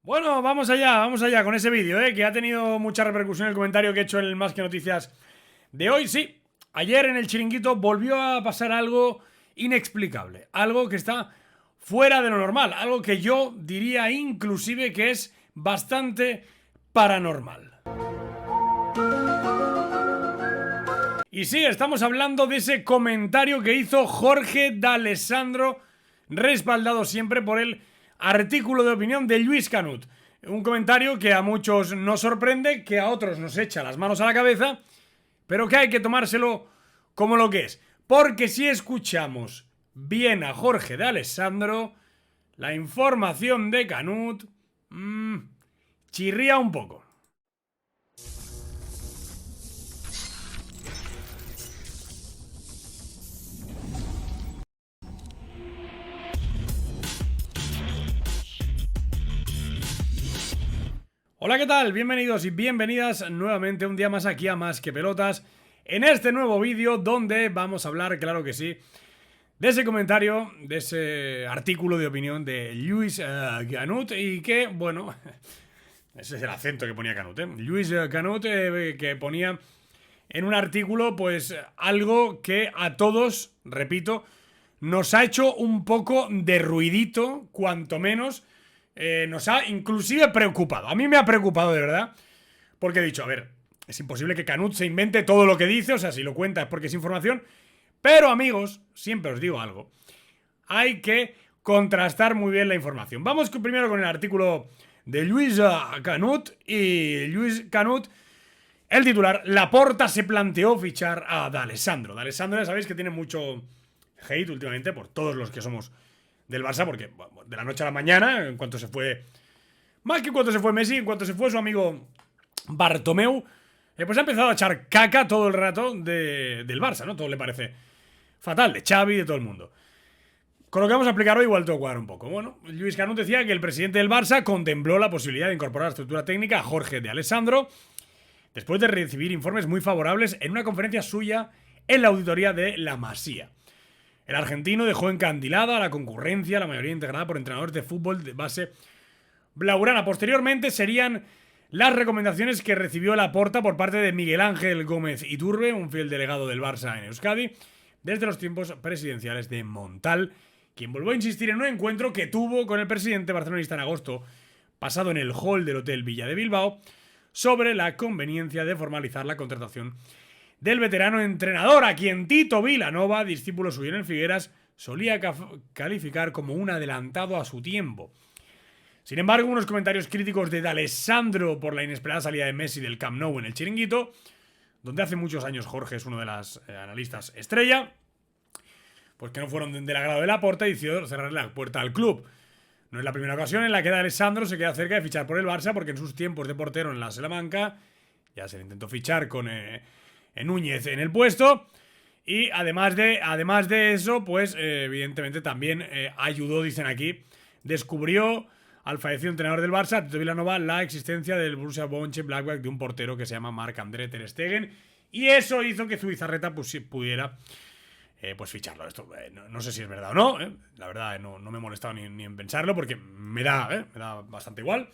Bueno, vamos allá con ese vídeo, que ha tenido mucha repercusión el comentario que he hecho en el Más que Noticias de hoy. Sí, ayer en el Chiringuito volvió a pasar algo inexplicable, algo que está fuera de lo normal, algo que yo diría inclusive que es bastante paranormal. Y sí, estamos hablando de ese comentario que hizo Jorge D'Alessandro, respaldado siempre por el artículo de opinión de Lluís Canut. Un comentario que a muchos nos sorprende, que a otros nos echa las manos a la cabeza, pero que hay que tomárselo como lo que es. Porque si escuchamos bien a Jorge D'Alessandro, la información de Canut chirría un poco. Hola, ¿qué tal? Bienvenidos y bienvenidas nuevamente un día más aquí a Más que Pelotas, en este nuevo vídeo donde vamos a hablar, claro que sí, de ese comentario, de ese artículo de opinión de Lluís Canut y que, bueno, ese es el acento que ponía Canut, Lluís Canut, que ponía en un artículo pues algo que a todos, repito, nos ha hecho un poco de ruidito, cuanto menos, nos ha inclusive preocupado. A mí me ha preocupado de verdad, porque he dicho, a ver, es imposible que Canut se invente todo lo que dice, o sea, si lo cuenta es porque es información, pero amigos, siempre os digo algo, hay que contrastar muy bien la información. Vamos primero con el artículo de Lluís Canut, y Lluís Canut, el titular: Laporta se planteó fichar a D'Alessandro. D'Alessandro ya sabéis que tiene mucho hate últimamente por todos los que somos del Barça, porque de la noche a la mañana, en cuanto se fue, más que en cuanto se fue Messi, en cuanto se fue su amigo Bartomeu, pues ha empezado a echar caca todo el rato del Barça, ¿no? Todo le parece fatal, de Xavi, de todo el mundo. Con lo que vamos a explicar hoy, igual te cuadrar un poco. Bueno, Lluís Canut decía que el presidente del Barça contempló la posibilidad de incorporar a la estructura técnica a Jorge D'Alessandro después de recibir informes muy favorables en una conferencia suya en la auditoría de La Masía. El argentino dejó encandilada a la concurrencia, la mayoría integrada por entrenadores de fútbol de base blaugrana. Posteriormente serían las recomendaciones que recibió Laporta por parte de Miguel Ángel Gómez Iturbe, un fiel delegado del Barça en Euskadi, desde los tiempos presidenciales de Montal, quien volvió a insistir en un encuentro que tuvo con el presidente barcelonista en agosto pasado en el hall del Hotel Villa de Bilbao, sobre la conveniencia de formalizar la contratación del veterano entrenador, a quien Tito Vilanova, discípulo suyo en el Figueras, solía calificar como un adelantado a su tiempo. Sin embargo, unos comentarios críticos de D'Alessandro por la inesperada salida de Messi del Camp Nou en el Chiringuito, donde hace muchos años Jorge es uno de las analistas estrella, pues que no fueron del agrado de Laporta y decidió cerrar la puerta al club. No es la primera ocasión en la que D'Alessandro se queda cerca de fichar por el Barça, porque en sus tiempos de portero en la Salamanca ya se le intentó fichar con Núñez en el puesto. Y además de eso, pues evidentemente también ayudó, dicen aquí, descubrió al fallecido entrenador del Barça, Tito Vilanova, la existencia del Borussia Mönchengladbach de un portero que se llama Marc-André ter Stegen, y eso hizo que Zubizarreta pudiera pues ficharlo. Esto no sé si es verdad o no, la verdad no me he molestado ni en pensarlo, porque me da bastante igual.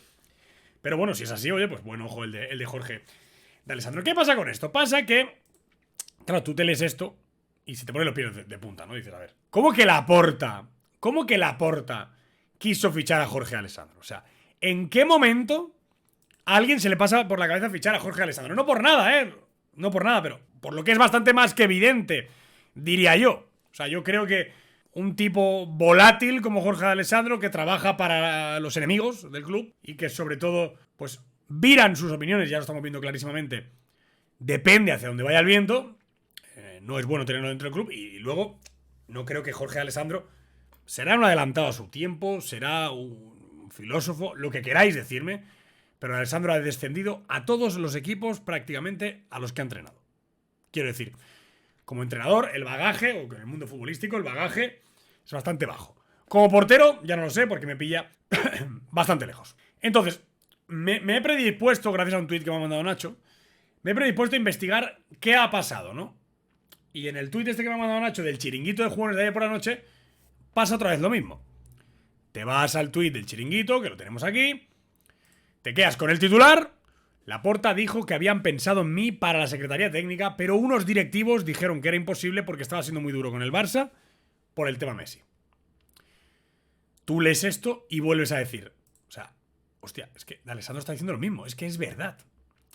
Pero bueno, si es así, oye, pues buen ojo el de Jorge D'Alessandro. ¿Qué pasa con esto? Pasa que, claro, tú te lees esto y se te ponen los pies de punta, ¿no? Dices, a ver, ¿cómo que Laporta quiso fichar a Jorge D'Alessandro? O sea, ¿en qué momento a alguien se le pasa por la cabeza fichar a Jorge D'Alessandro? No por nada, no por nada, pero por lo que es bastante más que evidente, diría yo. O sea, yo creo que un tipo volátil como Jorge D'Alessandro, que trabaja para los enemigos del club y que sobre todo, pues, viran sus opiniones, ya lo estamos viendo clarísimamente, depende hacia dónde vaya el viento, no es bueno tenerlo dentro del club. Y luego, no creo que Jorge D'Alessandro será un adelantado a su tiempo, será un filósofo, lo que queráis decirme, pero D'Alessandro ha descendido a todos los equipos prácticamente a los que ha entrenado. Quiero decir, como entrenador, el bagaje, o en el mundo futbolístico, el bagaje es bastante bajo. Como portero, ya no lo sé, porque me pilla bastante lejos. Entonces, me he predispuesto, gracias a un tuit que me ha mandado Nacho, me he predispuesto a investigar qué ha pasado, ¿no? Y en el tuit este que me ha mandado Nacho del Chiringuito de jugones de ayer por la noche, pasa otra vez lo mismo. Te vas al tuit del Chiringuito, que lo tenemos aquí, Te quedas con el titular. Laporta dijo que habían pensado en mí para la Secretaría Técnica, pero unos directivos dijeron que era imposible porque estaba siendo muy duro con el Barça por el tema Messi. Tú lees esto y vuelves a decir, o sea, hostia, es que D'Alessandro está diciendo lo mismo, es que es verdad.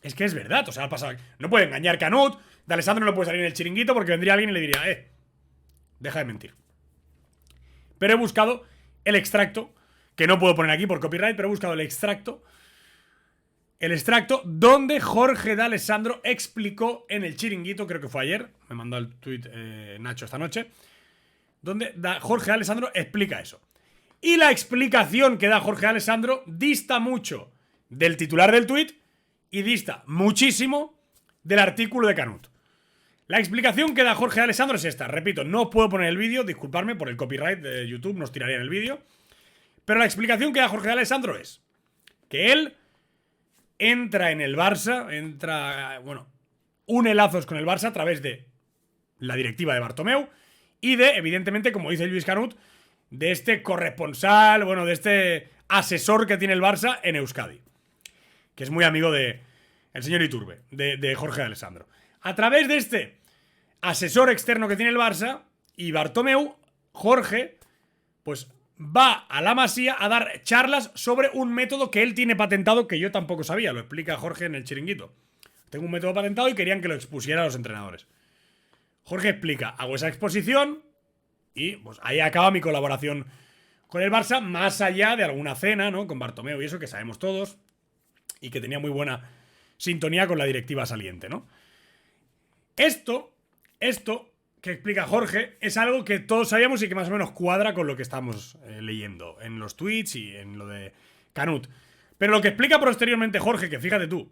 Es que es verdad, o sea, ha pasado. No puede engañar Canut, D'Alessandro no puede salir en el chiringuito porque vendría alguien y le diría, deja de mentir. Pero he buscado el extracto, que no puedo poner aquí por copyright, pero he buscado el extracto donde Jorge D'Alessandro explicó en el chiringuito, creo que fue ayer, me mandó el tweet Nacho esta noche, donde Jorge D'Alessandro explica eso. Y la explicación que da Jorge D'Alessandro dista mucho del titular del tweet y dista muchísimo del artículo de Canut. La explicación que da Jorge D'Alessandro es esta. Repito, no puedo poner el vídeo, disculparme por el copyright de YouTube, nos tirarían el vídeo. Pero la explicación que da Jorge D'Alessandro es que él entra en el Barça, une lazos con el Barça a través de la directiva de Bartomeu y de, evidentemente, como dice Lluís Canut, de este corresponsal, de este asesor que tiene el Barça en Euskadi, que es muy amigo de el señor Iturbe, de Jorge D'Alessandro. A través de este asesor externo que tiene el Barça y Bartomeu, Jorge, pues va a la Masía a dar charlas sobre un método que él tiene patentado que yo tampoco sabía, lo explica Jorge en el chiringuito. Tengo un método patentado y querían que lo expusiera a los entrenadores. Jorge explica, hago esa exposición y pues ahí acaba mi colaboración con el Barça, más allá de alguna cena, ¿no? Con Bartomeu y eso que sabemos todos y que tenía muy buena sintonía con la directiva saliente, ¿no? Esto que explica Jorge es algo que todos sabíamos y que más o menos cuadra con lo que estamos leyendo en los tweets y en lo de Canut. Pero lo que explica posteriormente Jorge, que fíjate tú,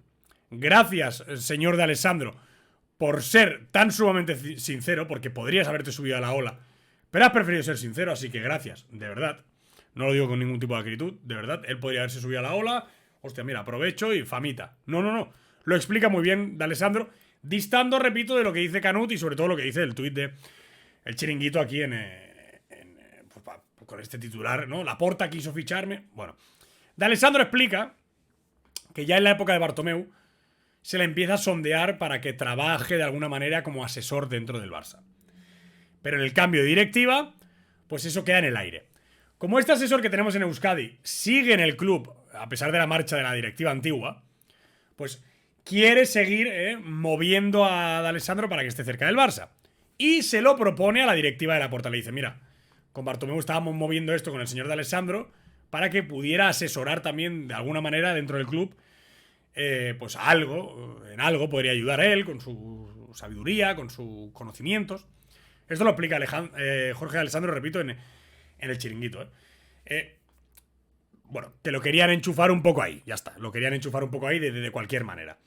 gracias, señor D'Alessandro, por ser tan sumamente sincero, porque podrías haberte subido a la ola, pero has preferido ser sincero, así que gracias, de verdad. No lo digo con ningún tipo de acritud, de verdad. Él podría haberse subido a la ola, hostia, mira, aprovecho y famita. No. Lo explica muy bien D'Alessandro, distando, repito, de lo que dice Canut y sobre todo lo que dice el tuit de el chiringuito aquí con este titular, ¿no? Laporta quiso ficharme. Bueno, D'Alessandro explica que ya en la época de Bartomeu se le empieza a sondear para que trabaje de alguna manera como asesor dentro del Barça. Pero en el cambio de directiva, pues eso queda en el aire. Como este asesor que tenemos en Euskadi sigue en el club, a pesar de la marcha de la directiva antigua, pues quiere seguir moviendo a D'Alessandro para que esté cerca del Barça. Y se lo propone a la directiva de Laporta. Le dice, mira, con Bartomeu estábamos moviendo esto con el señor D'Alessandro para que pudiera asesorar también de alguna manera dentro del club, pues en algo podría ayudar a él con su sabiduría, con sus conocimientos. Esto lo explica Jorge D'Alessandro, repito, en el chiringuito. Bueno, que lo querían enchufar un poco ahí, ya está. Lo querían enchufar un poco ahí de cualquier manera.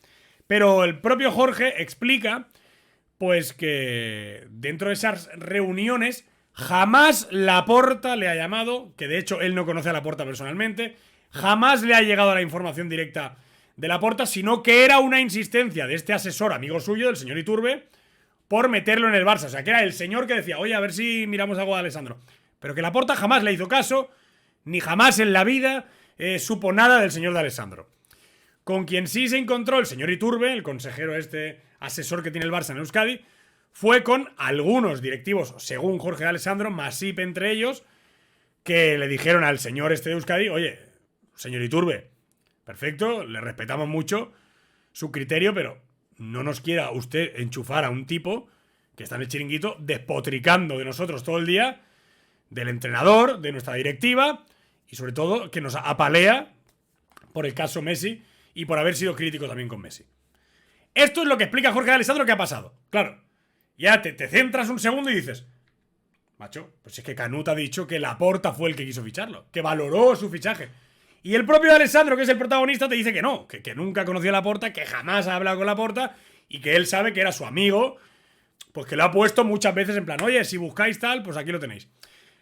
Pero el propio Jorge explica, pues que dentro de esas reuniones jamás Laporta le ha llamado, que de hecho él no conoce a Laporta personalmente, jamás le ha llegado la información directa de Laporta, sino que era una insistencia de este asesor amigo suyo, del señor Iturbe, por meterlo en el Barça. O sea, que era el señor que decía, oye, a ver si miramos algo de Alessandro. Pero que Laporta jamás le hizo caso, ni jamás en la vida supo nada del señor D'Alessandro. Con quien sí se encontró el señor Iturbe, el consejero asesor que tiene el Barça en Euskadi, fue con algunos directivos, según Jorge D'Alessandro, Masip entre ellos, que le dijeron al señor de Euskadi, oye, señor Iturbe, perfecto, le respetamos mucho su criterio, pero no nos quiera usted enchufar a un tipo que está en el chiringuito despotricando de nosotros todo el día, del entrenador, de nuestra directiva y sobre todo que nos apalea por el caso Messi y por haber sido crítico también con Messi. Esto es lo que explica Jorge D'Alessandro que ha pasado. Claro, ya te centras un segundo y dices, macho, pues es que Canut ha dicho que Laporta fue el que quiso ficharlo, que valoró su fichaje. Y el propio D'Alessandro, que es el protagonista, te dice que no, que nunca conoció a Laporta, que jamás ha hablado con Laporta y que él sabe que era su amigo, pues que lo ha puesto muchas veces en plan, oye, si buscáis tal, pues aquí lo tenéis.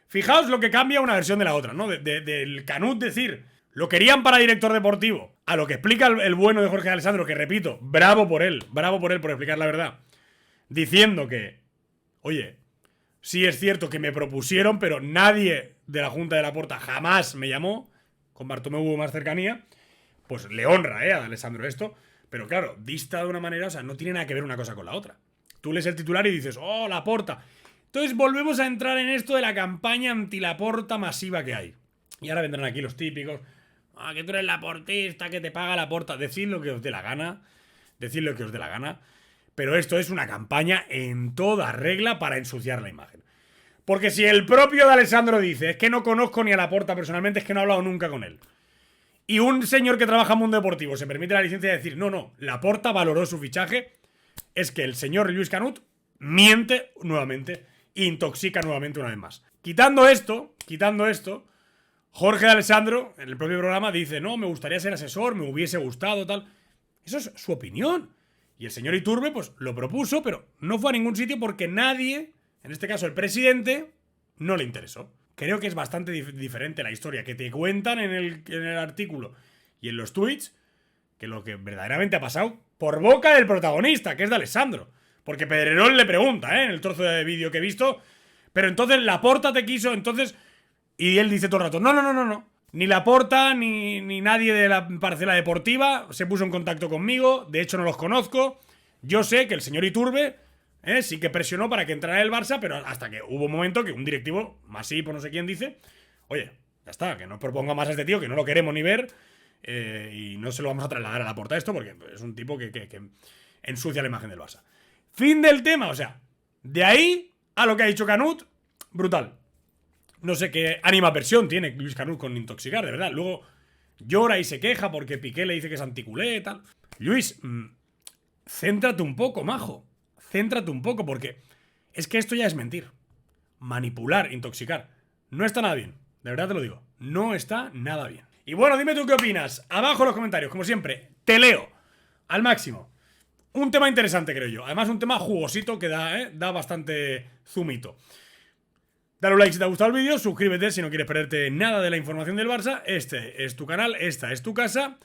Fijaos lo que cambia una versión de la otra, ¿no? Del Canut decir, lo querían para director deportivo, a lo que explica el bueno de Jorge D'Alessandro, que repito, bravo por él por explicar la verdad, diciendo que, oye, sí es cierto que me propusieron, pero nadie de la Junta de Laporta jamás me llamó, con Bartomeu hubo más cercanía, pues le honra, a Alessandro esto. Pero claro, dista de una manera, o sea, no tiene nada que ver una cosa con la otra. Tú lees el titular y dices, ¡oh, Laporta! Entonces volvemos a entrar en esto de la campaña anti-Laporta masiva que hay. Y ahora vendrán aquí los típicos, que tú eres laportista, que te paga Laporta. Decid lo que os dé la gana. Decid lo que os dé la gana. Pero esto es una campaña en toda regla para ensuciar la imagen. Porque si el propio de Alessandro dice, es que no conozco ni a Laporta personalmente, es que no he hablado nunca con él. Y un señor que trabaja en Mundo Deportivo se permite la licencia de decir, no, Laporta valoró su fichaje, es que el señor Lluís Canut miente nuevamente, intoxica nuevamente una vez más. Quitando esto, Jorge de Alessandro, en el propio programa, dice, no, me gustaría ser asesor, me hubiese gustado, tal. Eso es su opinión. Y el señor Iturbe, pues, lo propuso, pero no fue a ningún sitio porque nadie, en este caso el presidente, no le interesó. Creo que es bastante diferente la historia que te cuentan en el artículo y en los tweets que lo que verdaderamente ha pasado por boca del protagonista, que es de Alessandro. Porque Pedrerol le pregunta, en el trozo de vídeo que he visto, pero entonces Laporta te quiso, entonces... Y él dice todo el rato, no. Ni Laporta ni nadie de la parcela deportiva se puso en contacto conmigo, de hecho no los conozco. Yo sé que el señor Iturbe... sí que presionó para que entrara el Barça, pero hasta que hubo un momento que un directivo, Masip o no sé quién, dice, oye, ya está, que no proponga más a este tío, que no lo queremos ni ver, y no se lo vamos a trasladar a Laporta esto, porque es un tipo que ensucia la imagen del Barça. Fin del tema, o sea, de ahí a lo que ha dicho Canut, brutal. No sé qué animadversión tiene Lluís Canut con intoxicar, de verdad. Luego llora y se queja porque Piqué le dice que es anticulé y tal. Lluís, céntrate un poco, majo. Céntrate un poco, porque es que esto ya es mentir. Manipular, intoxicar. No está nada bien. De verdad te lo digo. No está nada bien. Y bueno, dime tú qué opinas. Abajo en los comentarios, como siempre, te leo al máximo. Un tema interesante, creo yo. Además, un tema jugosito que da bastante zumito. Dale un like si te ha gustado el vídeo, suscríbete si no quieres perderte nada de la información del Barça. Este es tu canal, esta es tu casa.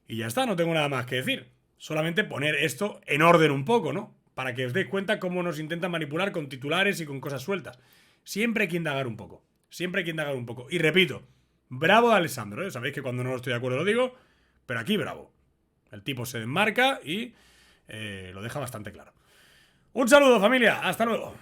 Y ya está, no tengo nada más que decir. Solamente poner esto en orden un poco, ¿no? Para que os deis cuenta cómo nos intentan manipular con titulares y con cosas sueltas. Siempre hay que indagar un poco. Siempre hay que indagar un poco. Y repito, bravo de Alessandro, ¿eh? Sabéis que cuando no estoy de acuerdo lo digo, pero aquí bravo. El tipo se desmarca y lo deja bastante claro. Un saludo, familia. Hasta luego.